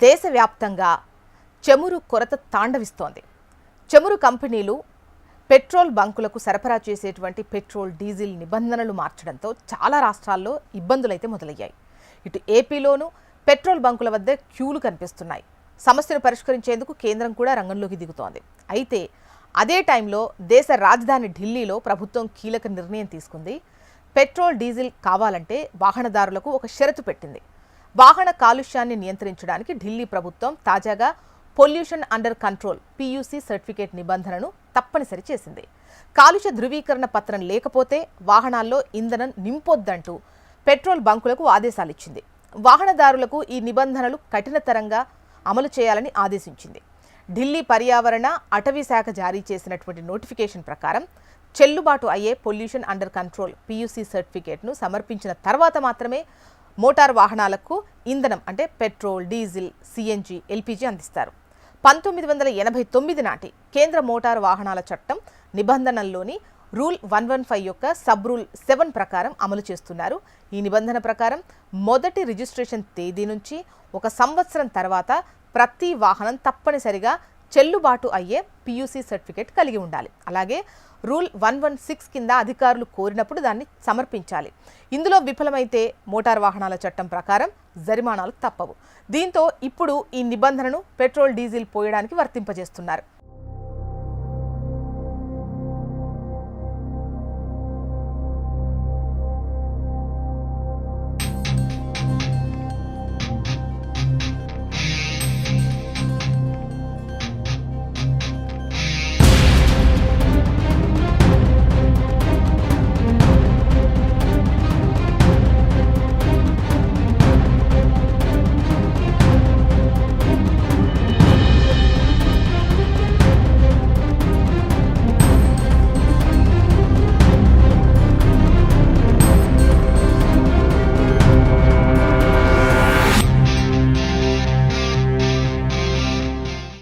దేశవ్యాప్తంగా చమురు కొరత తాండవిస్తోంది. చమురు కంపెనీలు పెట్రోల్ బంకులకు సరఫరా చేసేటువంటి పెట్రోల్, డీజిల్ నిబంధనలు మార్చడంతో చాలా రాష్ట్రాల్లో ఇబ్బందులైతే మొదలయ్యాయి. ఇటు ఏపీలోనూ పెట్రోల్ బంకుల వద్ద క్యూలు కనిపిస్తున్నాయి. సమస్యను పరిష్కరించేందుకు కేంద్రం కూడా రంగంలోకి దిగుతోంది. అయితే అదే టైంలో దేశ రాజధాని ఢిల్లీలో ప్రభుత్వం కీలక నిర్ణయం తీసుకుంది. పెట్రోల్, డీజిల్ కావాలంటే వాహనదారులకు ఒక షరతు పెట్టింది. వాహన కాలుష్యాన్ని నియంత్రించడానికి ఢిల్లీ ప్రభుత్వం తాజాగా pollution under control PUC certificate నిబంధనను తప్పనిసరి చేసింది. కాలుష్య ధృవీకరణ పత్రం లేకపోతే వాహనాల్లో ఇంధనం నింపొద్దంటూ పెట్రోల్ బంకులకు ఆదేశాలిచ్చింది. వాహనదారులకు ఈ నిబంధనలు కఠినతరంగా అమలు చేయాలని ఆదేశించింది. ఢిల్లీ పర్యావరణ, అటవీ శాఖ జారీ చేసినటువంటి నోటిఫికేషన్ ప్రకారం చెల్లుబాటు అయ్యే పొల్యూషన్ అండర్ కంట్రోల్ PUC సర్టిఫికేట్ను సమర్పించిన తర్వాత మాత్రమే మోటార్ వాహనాలకు ఇంధనం అంటే పెట్రోల్, డీజిల్, CNG, LPG అందిస్తారు. 1989 నాటి కేంద్ర మోటారు వాహనాల చట్టం నిబంధనల్లోని రూల్ 115 యొక్క సబ్ రూల్ 7 ప్రకారం అమలు చేస్తున్నారు. ఈ నిబంధన ప్రకారం మొదటి రిజిస్ట్రేషన్ తేదీ నుంచి 1 సంవత్సరం తర్వాత ప్రతి వాహనం తప్పనిసరిగా చెల్లుబాటు అయ్యే PUC సర్టిఫికేట్ కలిగి ఉండాలి. అలాగే రూల్ 116 కింద అధికారులు కోరినప్పుడు దాన్ని సమర్పించాలి. ఇందులో విఫలమైతే మోటార్ వాహనాల చట్టం ప్రకారం జరిమానాలు తప్పవు. దీంతో ఇప్పుడు ఈ నిబంధనను పెట్రోల్, డీజిల్ పోయడానికి వర్తింపజేస్తున్నారు.